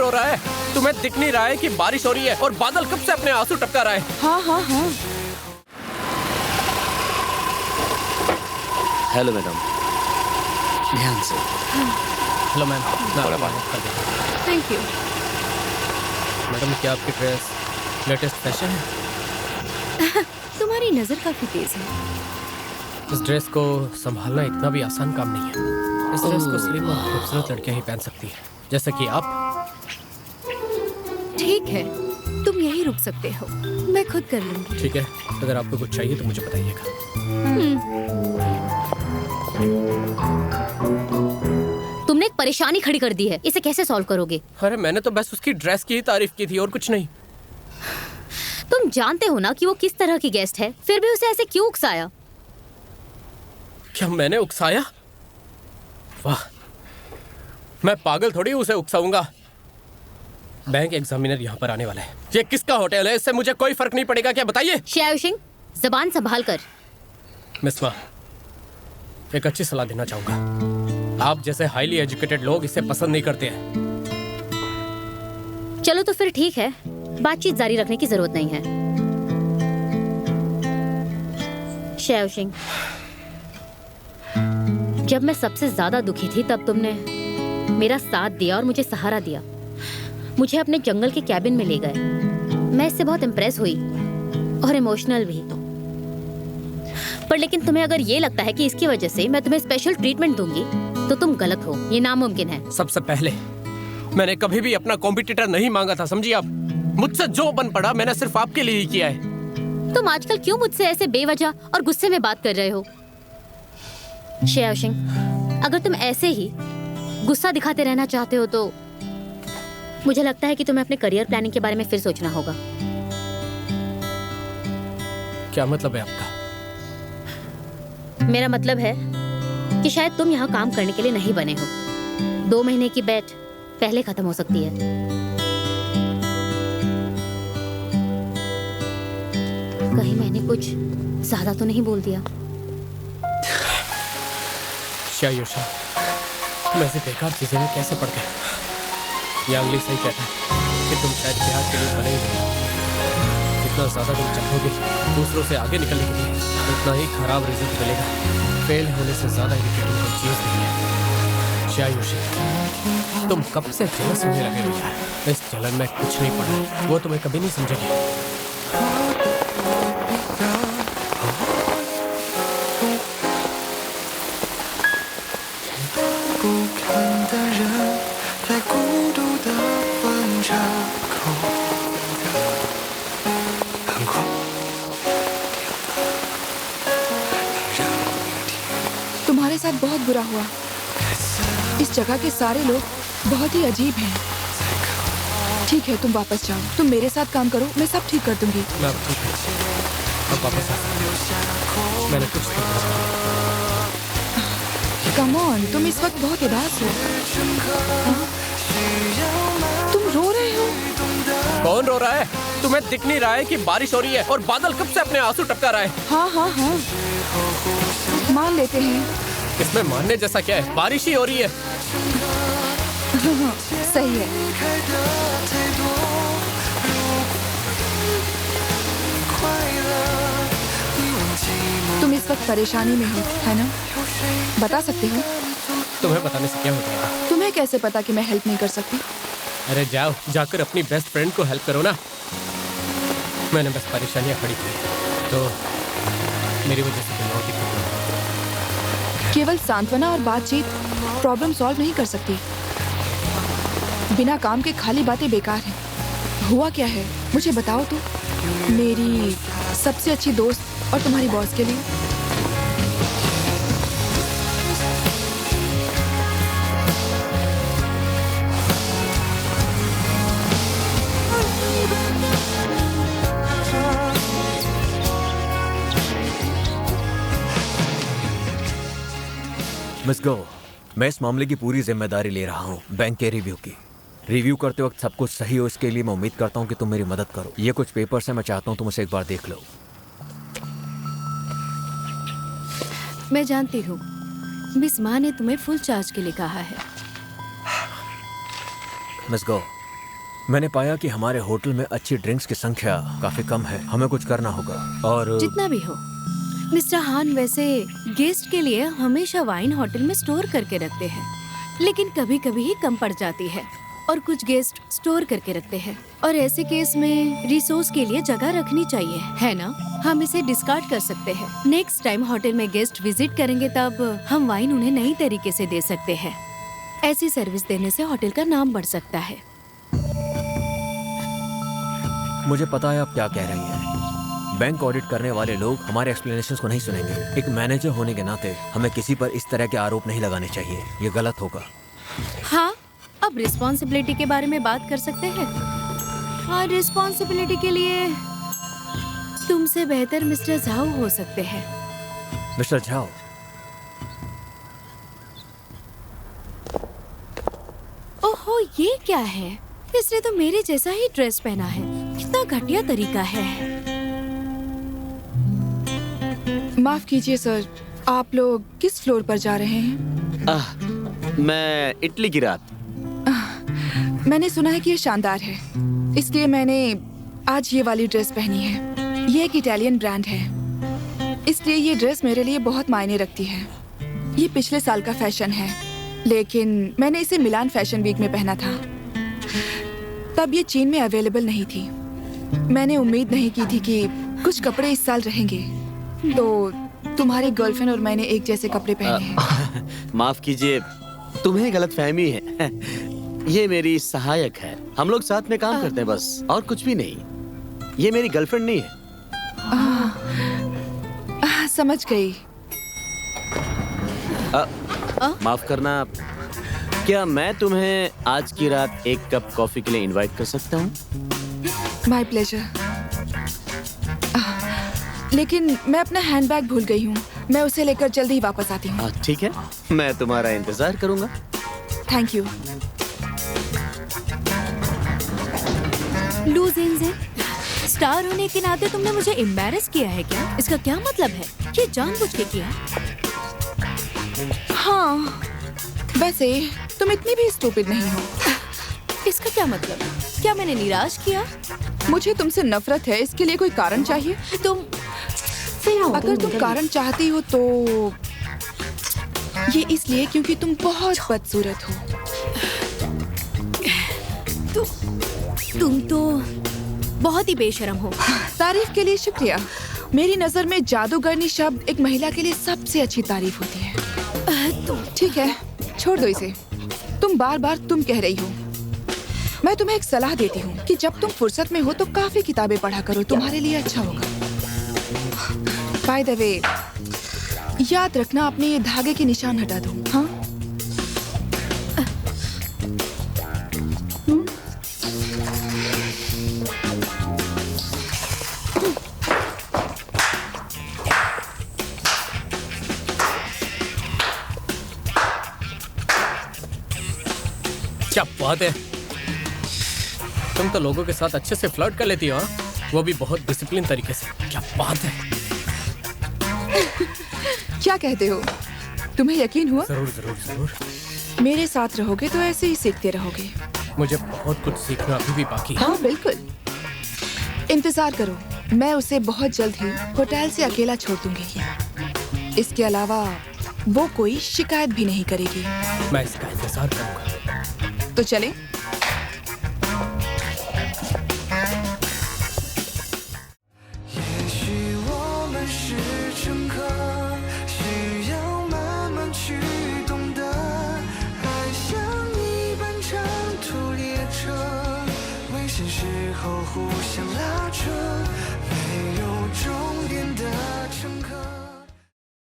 रो रहा है? तुम्हें दिख नहीं रहा है कि बारिश हो रही है और बादल कब से अपने आंसू टपका रहा है? हाँ हाँ हाँ। हेलो मैडम, ध्यान से। Hello ma'am, thank you. Madam क्या आपकी ड्रेस लेटेस्ट फैशन है? तुम्हारी नजर काफी तेज है। इस ड्रेस को संभालना इतना भी आसान काम नहीं है। इस ड्रेस को स्लिम और खूबसूरत लड़कियां ही पहन सकती हैं, जैसे कि आप। ठीक है, तुम यहीं रुक सकते हो, मैं खुद कर लूंगी। ठीक है, अगर आपको कुछ चाहिए तो मुझे बताइएगा। तुमने एक परेशानी खड़ी कर दी है, इसे कैसे सॉल्व करोगे? अरे मैंने तो बस उसकी ड्रेस की ही तारीफ की थी और कुछ नहीं। तुम जानते हो ना कि वो किस तरह की गेस्ट है, फिर भी उसे ऐसे क्यों उकसाया? क्या मैंने उकसाया? वाह, मैं पागल थोड़ी उसे उकसाऊंगा। बैंक एग्जामिनर यहाँ पर आने वाला है। ये किसका होटल है? इससे मुझे कोई फर्क नहीं पड़ेगा क्या? बताइए। श्याओशिंग, जबान संभाल कर। मिस मा, एक अच्छी सलाह देना चाहूंगा। आप जैसे हाईली एजुकेटेड लोग इसे पसंद नहीं करते हैं। चलो तो फिर ठीक है, बातचीत जारी रखने की जरूरत नहीं है। श्याओशिंग, जब मैं सबसे ज्यादा दुखी थी तब तुमने मेरा साथ दिया और मुझे सहारा दिया। मुझे अपने जंगल के कैबिन में ले गए। मैं इससे बहुत इम्प्रेस हुई और इमोशनल भी। पर लेकिन तुम्हें अगर ये लगता है कि इसकी वजह से मैं तुम्हें स्पेशल ट्रीटमेंट दूंगी तो तुम गलत हो। ये नामुमकिन है। सबसे पहले मैंने कभी भी अपना कॉम्पिटिटर नहीं मांगा था, समझी आप? मुझसे जो बन पड़ा मैंने सिर्फ आपके लिए ही किया है। तुम आजकल क्यों मुझसे ऐसे बेवजह और गुस्से में बात कर रहे हो? श्याओशिंग, अगर तुम ऐसे ही गुस्सा दिखाते रहना चाहते हो तो मुझे लगता है कि तुम्हें अपने करियर प्लानिंग के बारे में फिर सोचना होगा। क्या मतलब है आपका? मेरा मतलब है कि शायद तुम यहाँ काम करने के लिए नहीं बने हो। 2 महीने की बैट पहले खत्म हो सकती है। कहीं मैंने कुछ ज्यादा तो नहीं बोल दिया? श्याओशिंग, तुम ऐसी बेकार चीजें में कैसे पड़ गए? ये अंगली सही कहता है कि तुम शायद प्यार के लिए बने ही नहीं। जितना ज्यादा तुम चाहोगे दूसरों से आगे निकलने के लिए, उतना ही खराब रिजल्ट मिलेगा। फेल होने से ज्यादा इरिटेटिंग कोई चीज नहीं है। श्याओशिंग, तुम कब से जेलस होने लगे हो यार? इस जलन में कुछ नहीं पड़ा, वो तुम्हें कभी नहीं समझेगी। तुम्हारे साथ बहुत बुरा हुआ। इस जगह के सारे लोग बहुत ही अजीब हैं। ठीक है, तुम वापस जाओ। तुम मेरे साथ काम करो, मैं सब ठीक कर दूंगी। मैं अब ठीक हूँ। अब वापस आ। मैंने कुछ नहीं कहा। कम ऑन, तुम इस वक्त बहुत उदास हो। तुम रो रहे हो? कौन रो रहा है? तुम्हें दिख नहीं रहा है कि बारिश हो रही है और बादल कब से अपने आंसू टपका रहा है? हाँ हाँ हाँ, मान लेते हैं। इसमें मानने जैसा क्या है? बारिश ही हो रही है। सही है। तुम इस वक्त परेशानी में हो, है ना? बता सकते हो? तुम्हें बताने से क्या हो जाएगा? तुम्हें कैसे पता कि मैं हेल्प नहीं कर सकती? अरे जाओ, जाकर अपनी बेस्ट फ्रेंड को हेल्प करो ना। मैंने बस परेशानियां खड़ी की तो मेरी वजह से कोई और दिक्कत नहीं। केवल सांत्वना और बातचीत प्रॉब्लम सॉल्व नहीं कर सकती। बिना काम के खाली बातें बेकार हैं। हुआ क्या है मुझे बताओ तो। मेरी सबसे अच्छी दोस्त और तुम्हारी बॉस के लिए। मिस गो, मैं इस मामले की पूरी जिम्मेदारी ले रहा हूँ बैंक के रिव्यू की। रिव्यू करते वक्त सब कुछ सही हो इसके लिए मैं उम्मीद करता हूँ कि तुम मेरी मदद करो। ये कुछ पेपर्स हैं, मैं चाहता हूँ तुम उसे एक बार देख लो। मैं जानती हूँ मिस माँ ने तुम्हें फुल चार्ज के लिए कहा है। मिस गो, मैंने पाया कि हमारे होटल में अच्छी ड्रिंक्स की संख्या काफी कम है। हमें कुछ करना होगा। और जितना भी हो मिस्टर हान, वैसे गेस्ट के लिए हमेशा वाइन होटल में स्टोर करके रखते हैं, लेकिन कभी कभी ही कम पड़ जाती है और कुछ गेस्ट स्टोर करके रखते हैं, और ऐसे केस में रिसोर्स के लिए जगह रखनी चाहिए, है ना? हम इसे डिस्कार्ड कर सकते हैं। नेक्स्ट टाइम होटल में गेस्ट विजिट करेंगे तब हम वाइन उन्हें नई तरीके से दे सकते हैं। ऐसी सर्विस देने से होटल का नाम बढ़ सकता है। मुझे पता है आप क्या कह रही हैं। बैंक ऑडिट करने वाले लोग हमारे एक्सप्लेनेशंस को नहीं सुनेंगे। एक मैनेजर होने के नाते हमें किसी पर इस तरह के आरोप नहीं लगाने चाहिए, ये गलत होगा। हाँ, अब रिस्पॉन्सिबिलिटी के बारे में बात कर सकते हैं। हाँ, रिस्पॉन्सिबिलिटी के लिए तुमसे बेहतर मिस्टर झाओ हो सकते हैं। मिस्टर झाओ, ओहो, ये क्या है? इसने तो मेरे जैसा ही ड्रेस पहना है। कितना घटिया तरीका है। माफ कीजिए सर, आप लोग किस फ्लोर पर जा रहे हैं? मैं इटली की रात। मैंने सुना है कि ये शानदार है, इसलिए मैंने आज ये वाली ड्रेस पहनी है। ये एक इटालियन ब्रांड है, इसलिए ये ड्रेस मेरे लिए बहुत मायने रखती है। ये पिछले साल का फैशन है, लेकिन मैंने इसे मिलान फैशन वीक में पहना था। तब ये चीन में अवेलेबल नहीं थी। मैंने उम्मीद नहीं की थी कि कुछ कपड़े इस साल रहेंगे, तो तुम्हारी गर्लफ्रेंड और मैंने एक जैसे कपड़े पहने हैं। माफ कीजिए, तुम्हें गलतफहमी है। ये मेरी सहायक है, हम लोग साथ में काम करते हैं बस, और कुछ भी नहीं। ये मेरी गर्लफ्रेंड नहीं है। समझ गई। माफ करना, क्या मैं तुम्हें आज की रात एक कप कॉफी के लिए इनवाइट कर सकता हूँ? My pleasure. लेकिन मैं अपना हैंडबैग भूल गई हूँ, मैं उसे लेकर जल्दी ही वापस आती हूँ। ठीक है, मैं तुम्हारा इंतजार करूंगा। Thank you. लूज एंड्स है। स्टार होने के नाते तुमने मुझे एम्बैरेस किया है क्या? इसका क्या मतलब है? ये जानबूझ के किया? हाँ, वैसे तुम इतनी भी स्टूपिड नहीं हो। इसका क्या मतलब? क्या मैंने निराश किया? मुझे तुमसे नफरत है, इसके लिए कोई कारण चाहिए? अगर तुम कारण चाहती हो तो ये इसलिए क्योंकि तुम बहुत बदसूरत हो। तुम तो बहुत ही बेशर्म हो। तारीफ के लिए शुक्रिया। मेरी नजर में जादूगरनी शब्द एक महिला के लिए सबसे अच्छी तारीफ होती है। ठीक है, छोड़ दो इसे। तुम बार बार तुम कह रही हो। मैं तुम्हें एक सलाह देती हूँ कि जब तुम फुर्सत में हो तो काफी किताबें पढ़ा करो, तुम्हारे लिए अच्छा होगा। बाय द वे, याद रखना अपने ये धागे के निशान हटा दो। हाँ, क्या बात है, तुम तो लोगों के साथ अच्छे से फ्लर्ट कर लेती हो, हाँ? वो भी बहुत डिसिप्लिन तरीके से। क्या बात है। क्या कहते हो? तुम्हें यकीन हुआ? जरूर जरूर जरूर। मेरे साथ रहोगे तो ऐसे ही सीखते रहोगे। मुझे बहुत कुछ सीखना अभी भी बाकी है। हाँ बिल्कुल, इंतजार करो। मैं उसे बहुत जल्द ही होटल से अकेला छोड़ दूंगी। इसके अलावा वो कोई शिकायत भी नहीं करेगी। मैं इसका इंतजार करूंगा। तो चलें?互相拉扯，没有终点的乘客。